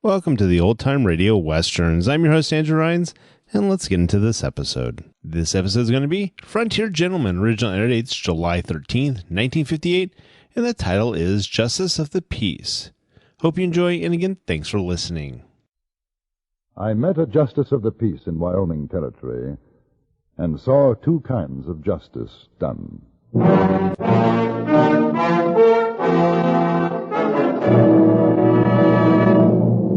Welcome to the Old Time Radio Westerns. I'm your host, Andrew Rhynes, and let's get into this episode. This episode is going to be Frontier Gentleman. Original air dates July 13th, 1958, and the title is Justice of the Peace. Hope you enjoy, and again, thanks for listening. I met a justice of the peace in Wyoming Territory and saw two kinds of justice done.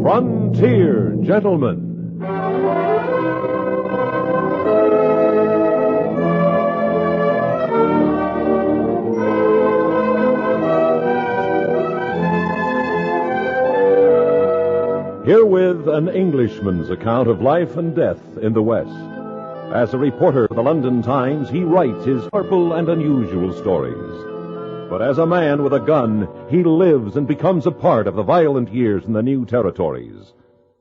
Frontier Gentleman. Herewith an Englishman's account of life and death in the West. As a reporter for the London Times, he writes his powerful and unusual stories. But as a man with a gun, he lives and becomes a part of the violent years in the new territories.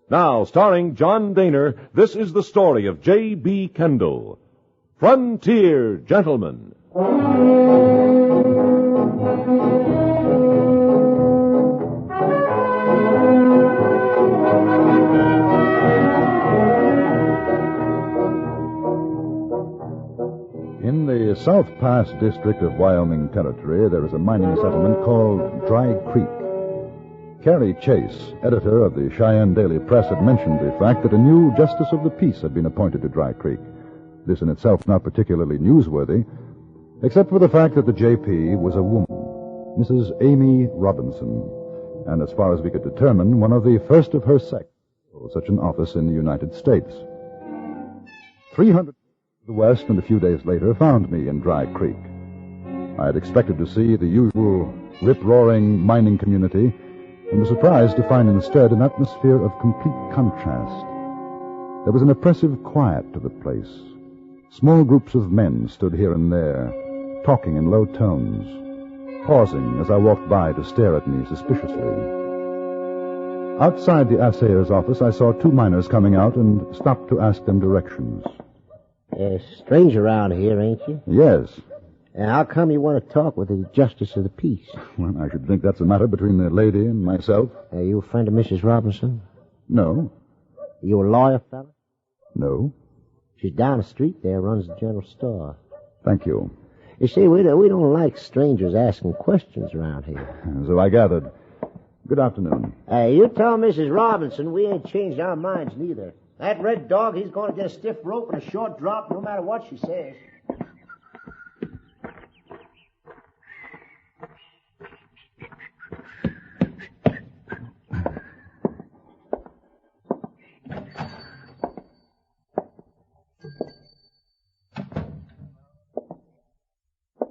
Now, starring John Dehner, this is the story of J.B. Kendall, Frontier Gentleman. In the South Pass district of Wyoming Territory, there is a mining settlement called Dry Creek. Carrie Chase, editor of the Cheyenne Daily Press, had mentioned the fact that a new justice of the peace had been appointed to Dry Creek. This in itself not particularly newsworthy, except for the fact that the J.P. was a woman, Mrs. Amy Robinson, and as far as we could determine, one of the first of her sex to hold such an office in the United States. 300 the West, and a few days later found me in Dry Creek. I had expected to see the usual rip-roaring mining community, and was surprised to find instead an atmosphere of complete contrast. There was an oppressive quiet to the place. Small groups of men stood here and there, talking in low tones, pausing as I walked by to stare at me suspiciously. Outside the assayer's office, I saw two miners coming out and stopped to ask them directions. Strange around here, ain't you? Yes. And how come you want to talk with the Justice of the Peace? Well, I should think that's a matter between the lady and myself. Are you a friend of Mrs. Robinson? No. Are you a lawyer, fella? No. She's down the street there, runs the general store. Thank you. You see, we don't like strangers asking questions around here. So I gathered. Good afternoon. Hey, you tell Mrs. Robinson we ain't changed our minds neither. That red dog, he's going to get a stiff rope and a short drop no matter what she says.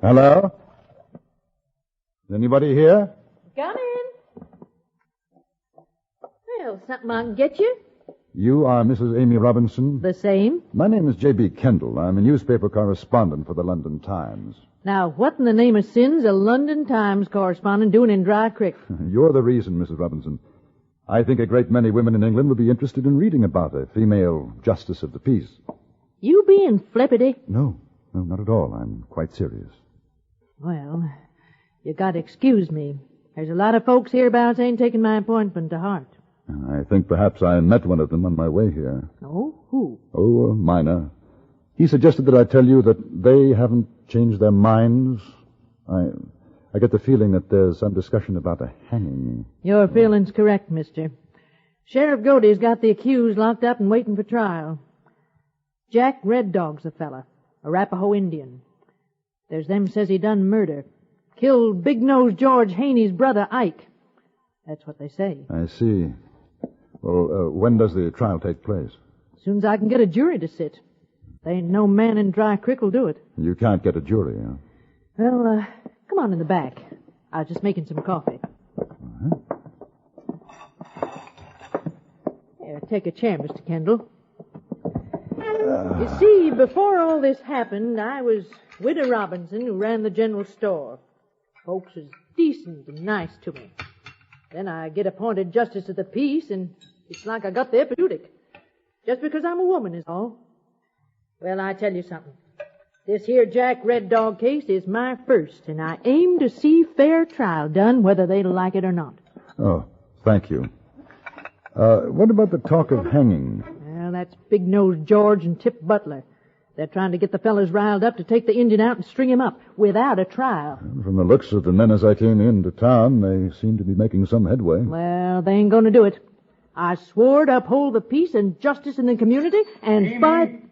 Hello? Is anybody here? Come in. Well, something I can get you? You are Mrs. Amy Robinson? The same. My name is J.B. Kendall. I'm a newspaper correspondent for the London Times. Now, what in the name of sin's a London Times correspondent doing in Dry Creek? You're the reason, Mrs. Robinson. I think a great many women in England would be interested in reading about a female justice of the peace. You being flippity? No, not at all. I'm quite serious. Well, you got to excuse me. There's a lot of folks hereabouts ain't taking my appointment to heart. I think perhaps I met one of them on my way here. Oh, who? Oh, a miner. He suggested that I tell you that they haven't changed their minds. I get the feeling that there's some discussion about a hanging. Your feeling's correct, mister. Sheriff Godey's got the accused locked up and waiting for trial. Jack Red Dog's the fella, a Arapaho Indian. There's them says he done murder. Killed Big-Nosed George Haney's brother, Ike. That's what they say. I see. Well, when does the trial take place? As soon as I can get a jury to sit. There ain't no man in Dry Creek will do it. You can't get a jury, huh? Well, come on in the back. I was just making some coffee. Uh-huh. Here, take a chair, Mr. Kendall. You see, before all this happened, I was Widow Robinson, who ran the general store. Folks was decent and nice to me. Then I get appointed Justice of the Peace, and it's like I got the epidemic. Just because I'm a woman is all. Well, I tell you something. This here Jack Red Dog case is my first, and I aim to see fair trial done, whether they like it or not. Oh, thank you. What about the talk of hanging? Well, that's Big Nose George and Tip Butler. They're trying to get the fellas riled up to take the Indian out and string him up without a trial. From the looks of the men as I came into town, they seem to be making some headway. Well, they ain't going to do it. I swore to uphold the peace and justice in the community, and Amy?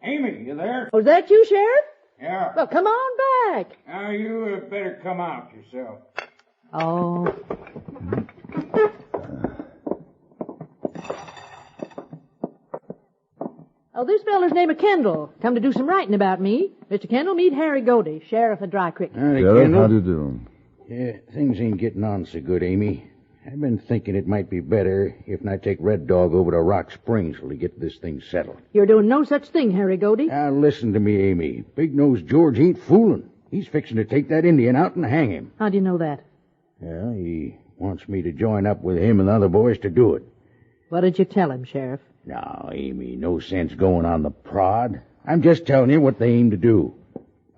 Amy, you there? Was that you, Sheriff? Yeah. Well, come on back. Now, you better come out yourself. Oh. Oh, this feller's name is Kendall. Come to do some writing about me. Mr. Kendall, meet Harry Godey, Sheriff of Dry Creek. Sheriff, how do you do? Yeah, things ain't getting on so good, Amy. I've been thinking it might be better if I take Red Dog over to Rock Springs till we get this thing settled. You're doing no such thing, Harry Godey. Now, listen to me, Amy. Big Nose George ain't fooling. He's fixing to take that Indian out and hang him. How do you know that? Yeah, he wants me to join up with him and the other boys to do it. What did you tell him, Sheriff? Now, Amy, no sense going on the prod. I'm just telling you what they aim to do.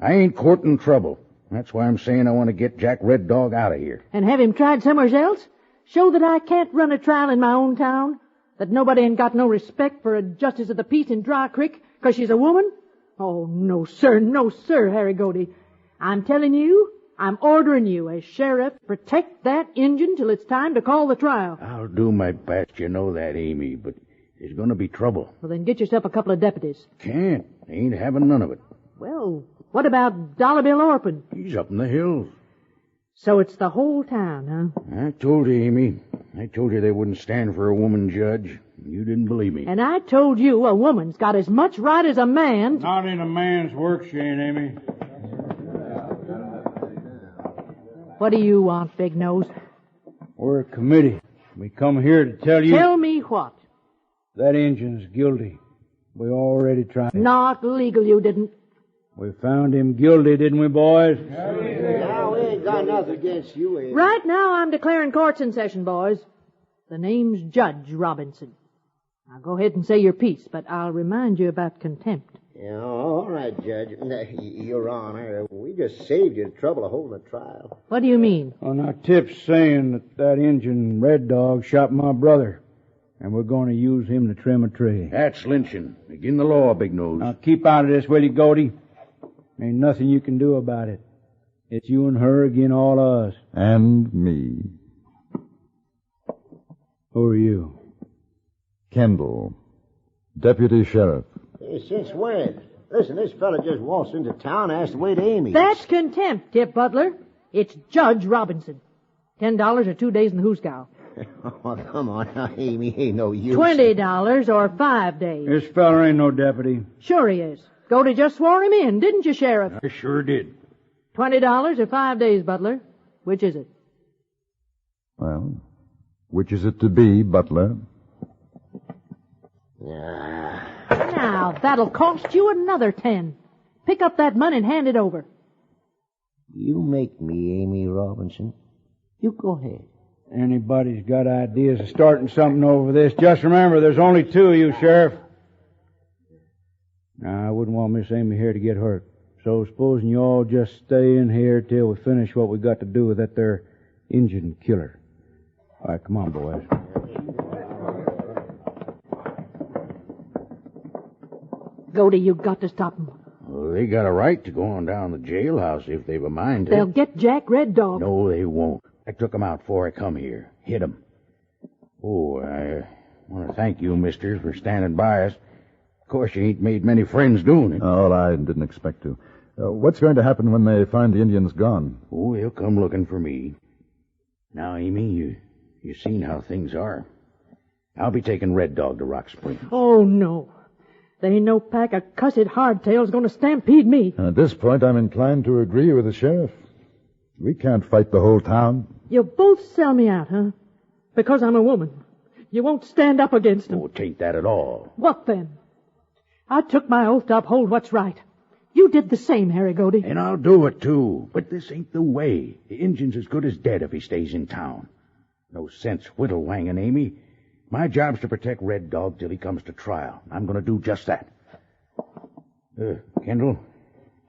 I ain't courting trouble. That's why I'm saying I want to get Jack Red Dog out of here. And have him tried somewhere else? Show that I can't run a trial in my own town? That nobody ain't got no respect for a justice of the peace in Dry Creek because she's a woman? Oh, no, sir, Harry Godey. I'm telling you, I'm ordering you as sheriff, protect that Injun till it's time to call the trial. I'll do my best, you know that, Amy, but there's going to be trouble. Well, then get yourself a couple of deputies. Can't. Ain't having none of it. Well, what about Dollar Bill Orpin? He's up in the hills. So it's the whole town, huh? I told you, Amy. I told you they wouldn't stand for a woman judge. You didn't believe me. And I told you a woman's got as much right as a man. Not in a man's work, she ain't, Amy. What do you want, Big Nose? We're a committee. We come here to tell you... Tell me what? That Injun's guilty. We already tried. Not legal, you didn't. We found him guilty, didn't we, boys? Now, we ain't got nothing against you, Amy. Right now, I'm declaring court's in session, boys. The name's Judge Robinson. Now, go ahead and say your piece, but I'll remind you about contempt. Yeah, all right, Judge. Your Honor, we just saved you the trouble of holding a trial. What do you mean? Well, now, Tip's saying that Injun Red Dog shot my brother, and we're going to use him to trim a tree. That's lynching. Begin the law, Big Nose. Now, keep out of this, will you, Godey? Ain't nothing you can do about it. It's you and her agin all of us. And me. Who are you? Kendall, Deputy Sheriff. Hey, since when? Listen, this fella just waltzed into town and asked to wait Amy. That's contempt, Tip Butler. It's Judge Robinson. $10 or 2 days in the hoosgow. Oh, come on now, Amy. Ain't no use. $20 or 5 days. This fella ain't no deputy. Sure he is. Godey just swore him in, didn't you, Sheriff? I sure did. $20 or 5 days, Butler. Which is it? Well, which is it to be, Butler? Now, that'll cost you another 10. Pick up that money and hand it over. You make me, Amy Robinson. You go ahead. Anybody's got ideas of starting something over this, just remember there's only two of you, Sheriff. Now, I wouldn't want Miss Amy here to get hurt. So supposing you all just stay in here till we finish what we got to do with that there Injun killer. All right, come on, boys. Godey, you got to stop them. Well, they got a right to go on down to the jailhouse if they've a mind to. They'll get Jack Red Dog. No, they won't. I took 'em out before I come here. Hit 'em. Oh, I want to thank you, mister, for standing by us. Of course, you ain't made many friends doing it. Oh, I didn't expect to. What's going to happen when they find the Indians gone? Oh, they'll come looking for me. Now, Amy, you seen how things are. I'll be taking Red Dog to Rock Springs. Oh, no. There ain't no pack of cussed hardtails going to stampede me. At this point, I'm inclined to agree with the sheriff. We can't fight the whole town. You both sell me out, huh? Because I'm a woman. You won't stand up against them. Oh, tain't that at all. What then? I took my oath to uphold what's right. You did the same, Harry Godey. And I'll do it, too. But this ain't the way. The Injun's as good as dead if he stays in town. No sense whittle-wanging, Amy. My job's to protect Red Dog till he comes to trial. I'm going to do just that. Kendall,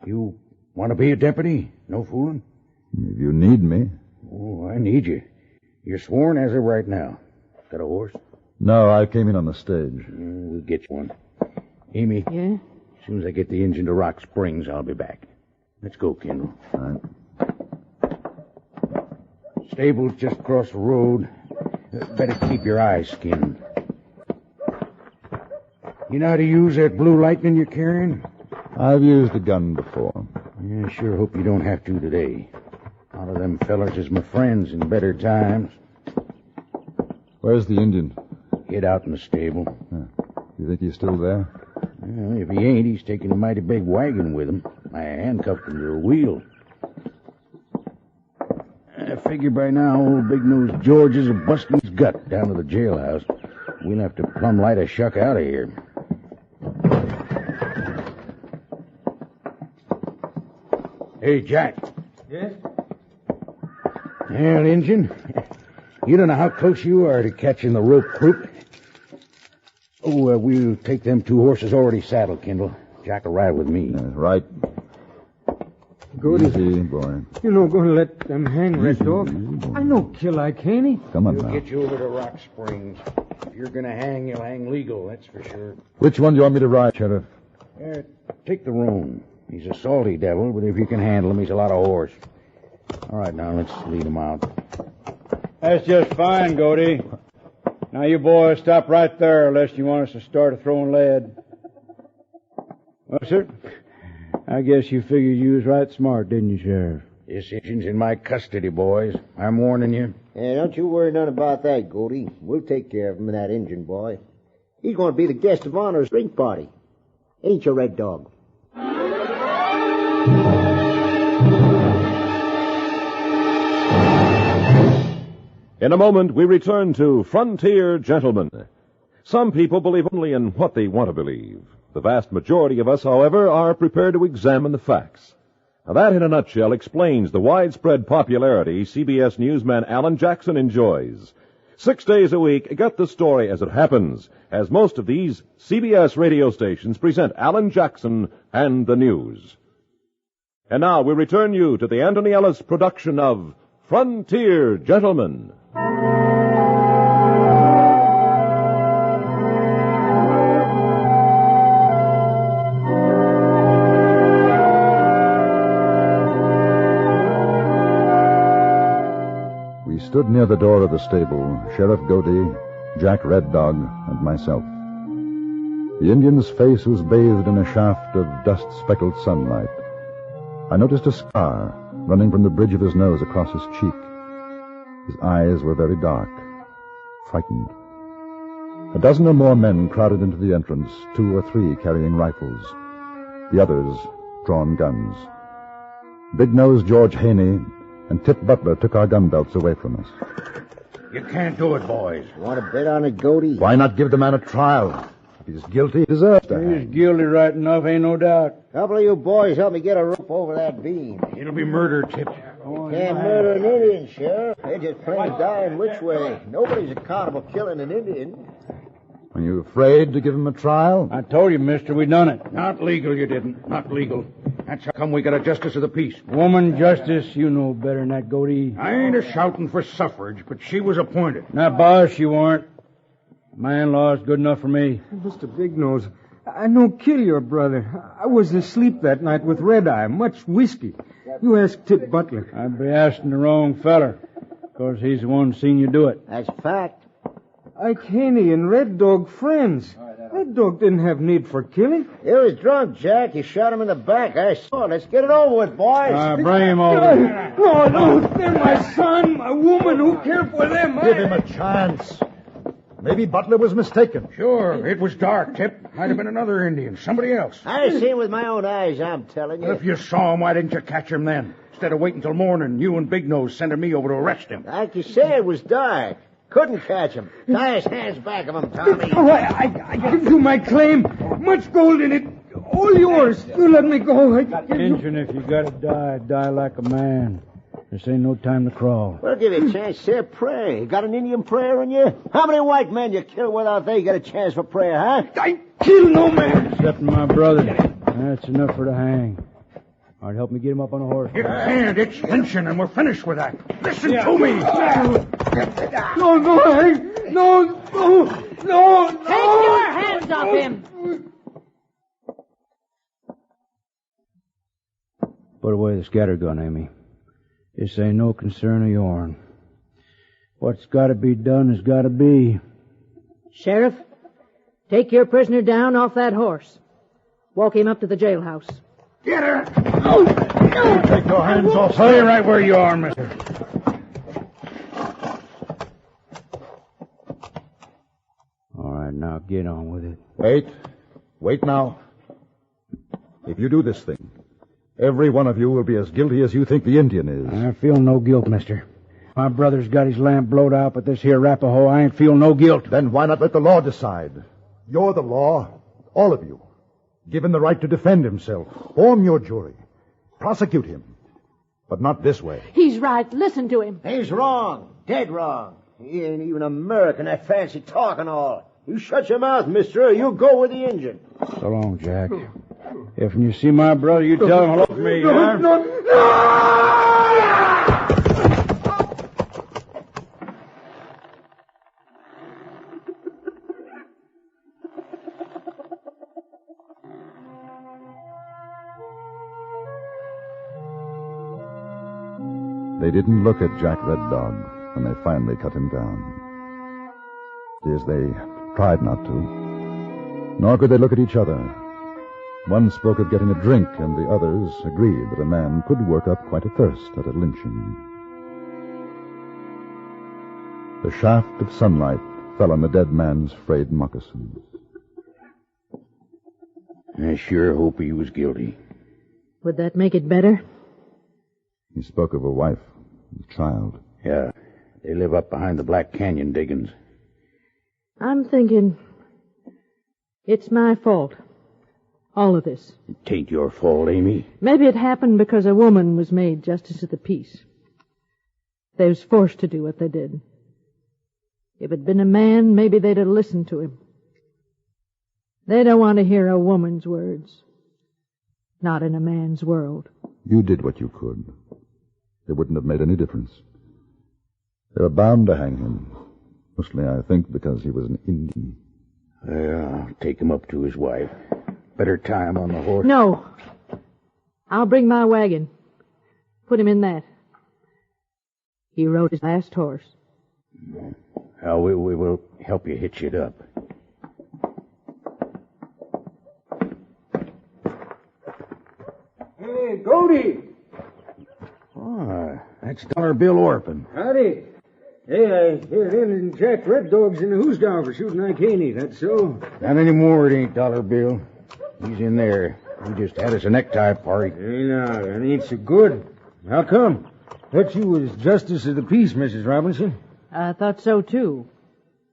you want to be a deputy? No fooling? If you need me. Oh, I need you. You're sworn as of right now. Got a horse? No, I came in on the stage. We'll get you one. Amy. Yeah? As soon as I get the engine to Rock Springs, I'll be back. Let's go, Kendall. All right. Stable's just across the road. Better keep your eyes skinned. You know how to use that blue lightning you're carrying? I've used a gun before. Yeah, sure hope you don't have to today. A lot of them fellers is my friends in better times. Where's the Indian? Hid out in the stable. You think he's still there? Well, if he ain't, he's taking a mighty big wagon with him. I handcuffed him to a wheel. I figure by now old Big-Nosed George is a busting his gut down to the jailhouse. We'll have to plumb light a shuck out of here. Hey, Jack. Yes? Well, Injun, you don't know how close you are to catching the rope croup. Oh, we'll take them 2 horses already saddled, Kendall. Jack will ride with me. Right. Good. Easy, boy. You no going to let them hang, Red Dog? Easy, boy. I no kill like Haney. Come on We'll now. get you over to Rock Springs. If you're going to hang, you'll hang legal, that's for sure. Which one do you want me to ride, Sheriff? Take the roan. He's a salty devil, but if you can handle him, he's a lot of horse. All right, now let's lead him out. That's just fine, Goaty. Now, you boys stop right there, lest you want us to start throwing lead. Well, sir, I guess you figured you was right smart, didn't you, Sheriff? This Injun's in my custody, boys. I'm warning you. Yeah, don't you worry none about that, Goldie. We'll take care of him and that Injun boy. He's going to be the guest of honor's drink party. Ain't you, Red Dog? In a moment, we return to Frontier Gentlemen. Some people believe only in what they want to believe. The vast majority of us, however, are prepared to examine the facts. Now, that, in a nutshell, explains the widespread popularity CBS newsman Alan Jackson enjoys. 6 days a week, get the story as it happens, as most of these CBS radio stations present Alan Jackson and the news. And now we return you to the Antony Ellis production of Frontier Gentlemen. We stood near the door of the stable, Sheriff Godey, Jack Red Dog, and myself. The Indian's face was bathed in a shaft of dust-speckled sunlight. I noticed a scar running from the bridge of his nose across his cheek. His eyes were very dark, frightened. A dozen or more men crowded into the entrance, 2 or 3 carrying rifles, the others drawn guns. Big-Nosed George Haney and Tip Butler took our gun belts away from us. You can't do it, boys. You want to bet on it, Goldie? Why not give the man a trial? If he's guilty, he deserves to hang. He's guilty right enough, ain't no doubt. Couple of you boys help me get a rope over that beam. It'll be murder, Tip. Can't murder an Indian, Sheriff. They're just plain dying which way. Nobody's accountable killing an Indian. Are you afraid to give him a trial? I told you, mister, we done it. Not legal, you didn't. Not legal. That's how come we got a justice of the peace. Woman justice, you know better than that, Goaty. I ain't a-shouting for suffrage, but she was appointed. Now, boss, you weren't. Man-law's good enough for me. Mr. Big Nose, I no kill your brother. I was asleep that night with Red Eye, much whiskey. You ask Tip Butler. I'd be asking the wrong feller, because he's the one seen you do it. That's a fact. Ike Haney and Red Dog friends. Red Dog didn't have need for killing. He was drunk, Jack. You shot him in the back. I saw it. Let's get it over with, boys. Bring him over. No, they're my son, my woman. Who care for them? Give him a chance. Maybe Butler was mistaken. Sure, it was dark, Tip. Might have been another Indian, somebody else. I seen him with my own eyes, I'm telling you. If you saw him, why didn't you catch him then? Instead of waiting till morning, you and Big Nose sending me over to arrest him. Like you say, it was dark. Couldn't catch him. Tie his hands back of him, Tommy. Oh, I give you my claim. Much gold in it. All yours. You let me go. Injun, if you gotta die, die like a man. This ain't no time to crawl. We'll give you a chance to say a prayer. You got an Indian prayer in you? How many white men you kill without they get a chance for prayer, huh? I kill no man. Except my brother. That's enough for the hang. All right, help me get him up on a horse. You can't. It's lynching, and we're finished with that. Listen to me. No, Hank. No. Take your hands off him. Put away the scattergun, Amy. This ain't no concern of yourn. What's got to be done has got to be. Sheriff, take your prisoner down off that horse. Walk him up to the jailhouse. Get her! Take your hands off. Stay right where you are, mister. All right, now get on with it. Wait now. If you do this thing, every one of you will be as guilty as you think the Indian is. I feel no guilt, mister. My brother's got his lamp blowed out, but this here Arapaho, I ain't feel no guilt. Then why not let the law decide? You're the law, all of you. Given the right to defend himself. Form your jury. Prosecute him. But not this way. He's right. Listen to him. He's wrong. Dead wrong. He ain't even American, that fancy talk and all. You shut your mouth, mister, or you'll go with the Injun. So long, Jack. If you see my brother, you tell him hello from me. They didn't look at Jack Red Dog when they finally cut him down. As they tried not to. Nor could they look at each other. One spoke of getting a drink, and the others agreed that a man could work up quite a thirst at a lynching. The shaft of sunlight fell on the dead man's frayed moccasins. I sure hope he was guilty. Would that make it better? He spoke of a wife and child. Yeah, they live up behind the Black Canyon diggings. I'm thinking it's my fault. All of this. It ain't your fault, Amy. Maybe it happened because a woman was made justice of the peace. They was forced to do what they did. If it'd been a man, maybe they'd have listened to him. They don't want to hear a woman's words. Not in a man's world. You did what you could. It wouldn't have made any difference. They were bound to hang him. Mostly, I think, because he was an Indian. Well, take him up to his wife. Better tie him on the horse. No. I'll bring my wagon. Put him in that. He rode his last horse. Well, we will help you hitch it up. Hey, Goldie! Oh, that's Dollar Bill Orphan. Howdy. Hey, I hear him and Jack Red Dog's in the who's down for shooting Ike Haney, that's so? Not anymore, it ain't Dollar Bill. He's in there. He just had us a necktie party. Hey, now, that ain't so good. How come? Thought you was Justice of the Peace, Mrs. Robinson. I thought so, too.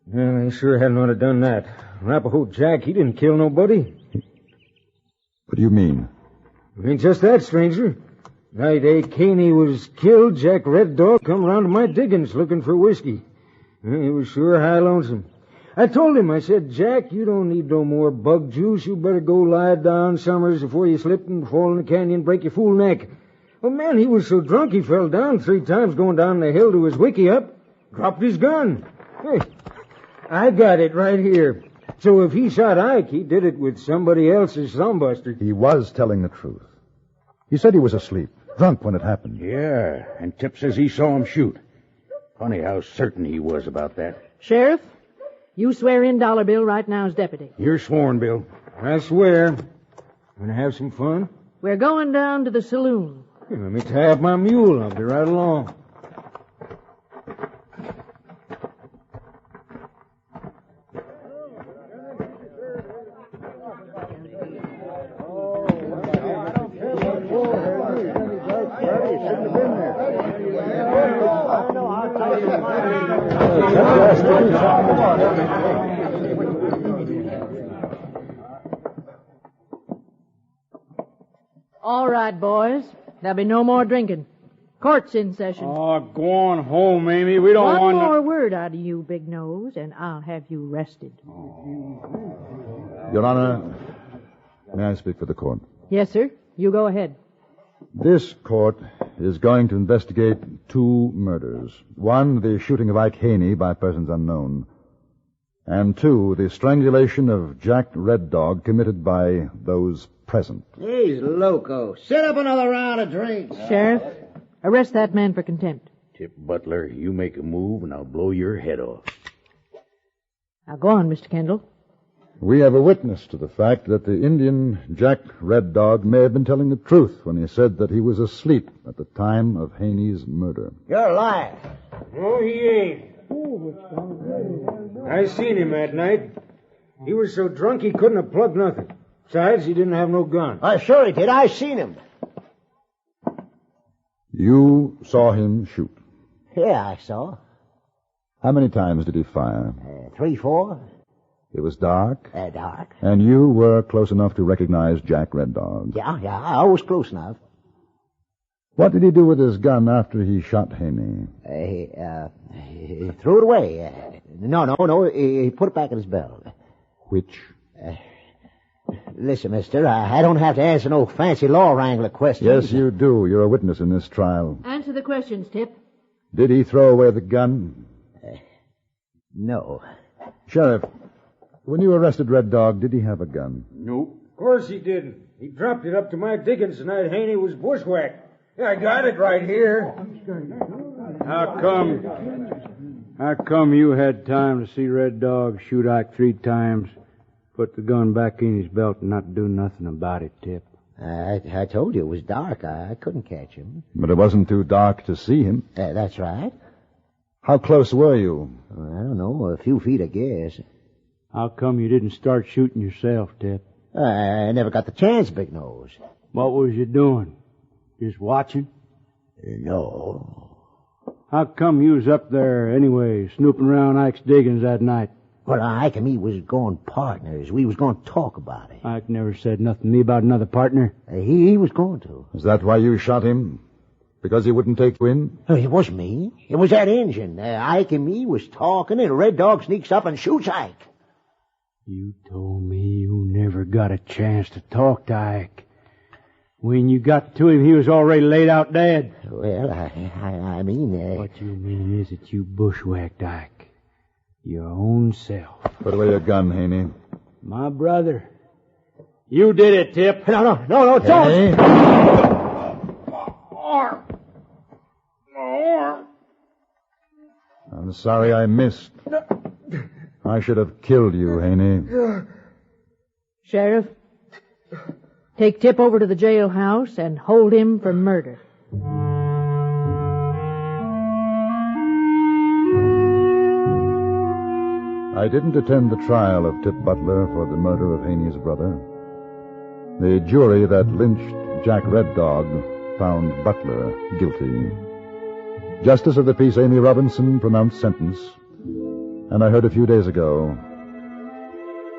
Well, they sure hadn't ought to done that. Arapaho Jack, he didn't kill nobody. What do you mean? It ain't just that, stranger. Night Ike Haney was killed, Jack Red Dog come around to my diggings looking for whiskey. He was sure high lonesome. I told him, I said, Jack, you don't need no more bug juice. You better go lie down summers before you slip and fall in the canyon and break your fool neck. Well, man, he was so drunk he fell down 3 times going down the hill to his wiki up. Dropped his gun. Hey, I got it right here. So if he shot Ike, he did it with somebody else's thumbbuster. He was telling the truth. He said he was asleep, drunk when it happened. Yeah, and Tip says he saw him shoot. Funny how certain he was about that. Sheriff, you swear in Dollar Bill right now as deputy. You're sworn, Bill. I swear. Wanna have some fun? We're going down to the saloon. Here, let me tie up my mule. I'll be right along. All right, boys. There'll be no more drinking. Court's in session. Oh, go on home, Amy. We don't want One more word out of you, Big Nose, and I'll have you arrested. Your Honor, may I speak for the court? Yes, sir. You go ahead. This court is going to investigate two murders. One, the shooting of Ike Haney by persons unknown. And two, the strangulation of Jack Red Dog committed by those present. He's loco. Set up another round of drinks. Sheriff, arrest that man for contempt. Tip Butler, you make a move and I'll blow your head off. Now go on, Mr. Kendall. We have a witness to the fact that the Indian Jack Red Dog may have been telling the truth when he said that he was asleep at the time of Haney's murder. You're a liar. No, he ain't. I seen him that night. He was so drunk he couldn't have plugged nothing. Besides, he didn't have no gun. I sure he did. I seen him. You saw him shoot. Yeah, I saw. How many times did he fire? 3, 4. It was dark. Dark. And you were close enough to recognize Jack Red Dog. Yeah, I was close enough. What did he do with his gun after he shot Haney? He threw it away. No. He put it back in his belt. Which? Listen, mister, I don't have to answer no fancy law wrangler questions. Yes, you do. You're a witness in this trial. Answer the questions, Tip. Did he throw away the gun? No. Sheriff, when you arrested Red Dog, did he have a gun? Nope. Of course he didn't. He dropped it up to my diggings the night Haney was bushwhacked. Yeah, I got it right here. How come you had time to see Red Dog shoot Ike 3 times, put the gun back in his belt, and not do nothing about it, Tip? I told you it was dark. I couldn't catch him. But it wasn't too dark to see him. That's right. How close were you? I don't know, a few feet, I guess. How come you didn't start shooting yourself, Tip? I never got the chance, Big Nose. What was you doing? Just watching? No. How come you was up there anyway, snooping around Ike's diggings that night? Well, Ike and me was going partners. We was going to talk about it. Ike never said nothing to me about another partner. He was going to. Is that why you shot him? Because he wouldn't take you in? It wasn't me. It was that Injun. Ike and me was talking, and Red Dog sneaks up and shoots Ike. You told me you never got a chance to talk to Ike. When you got to him, he was already laid out dead. Well, I mean... What you mean is that you bushwhacked Ike. Your own self. Put away your gun, Haney. My brother. You did it, Tip. No, don't! Haney? I'm sorry I missed. I should have killed you, Haney. Sheriff, take Tip over to the jailhouse and hold him for murder. I didn't attend the trial of Tip Butler for the murder of Haney's brother. The jury that lynched Jack Red Dog found Butler guilty. Justice of the Peace Amy Robinson pronounced sentence, and I heard a few days ago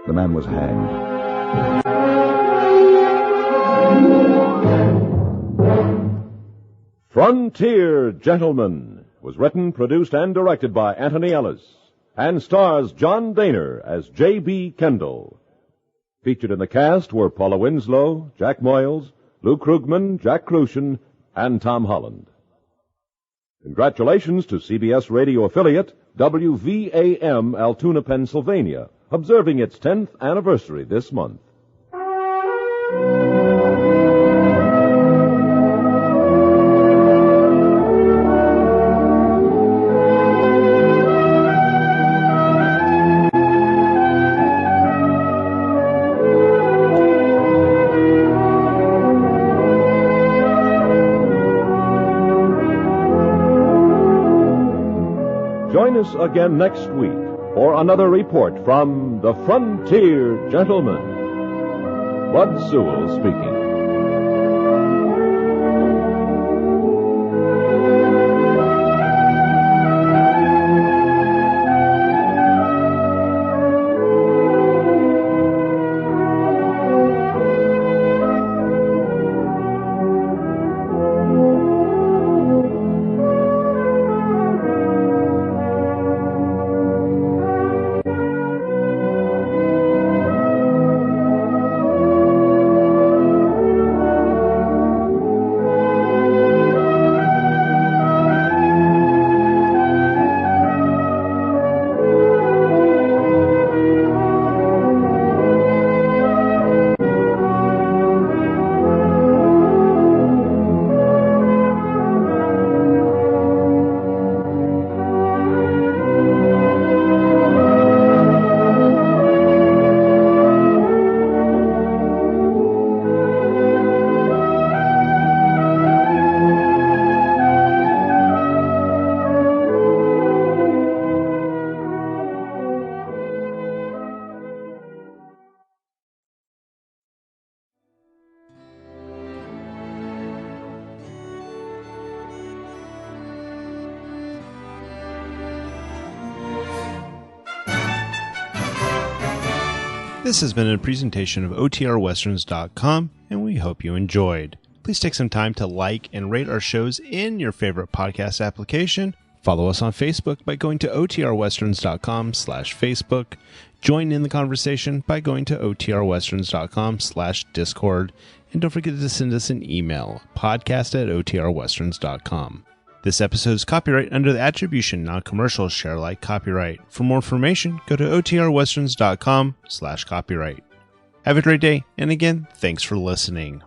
the man was hanged. Frontier Gentlemen was written, produced, and directed by Antony Ellis, and stars John Dehner as J.B. Kendall. Featured in the cast were Paula Winslowe, Jack Moyles, Lou Krugman, Jack Kruschen, and Tom Holland. Congratulations to CBS radio affiliate WVAM Altoona, Pennsylvania, observing its 10th anniversary this month. Join us again next week for another report from the Frontier Gentlemen. Bud Sewell speaking. This has been a presentation of OTRWesterns.com, and we hope you enjoyed. Please take some time to like and rate our shows in your favorite podcast application. Follow us on Facebook by going to OTRWesterns.com/Facebook. Join in the conversation by going to OTRWesterns.com/Discord. And don't forget to send us an email, podcast@OTRWesterns.com. This episode is copyright under the Attribution Non-Commercial Share Alike copyright. For more information, go to OTRWesterns.com/copyright. Have a great day, and again, thanks for listening.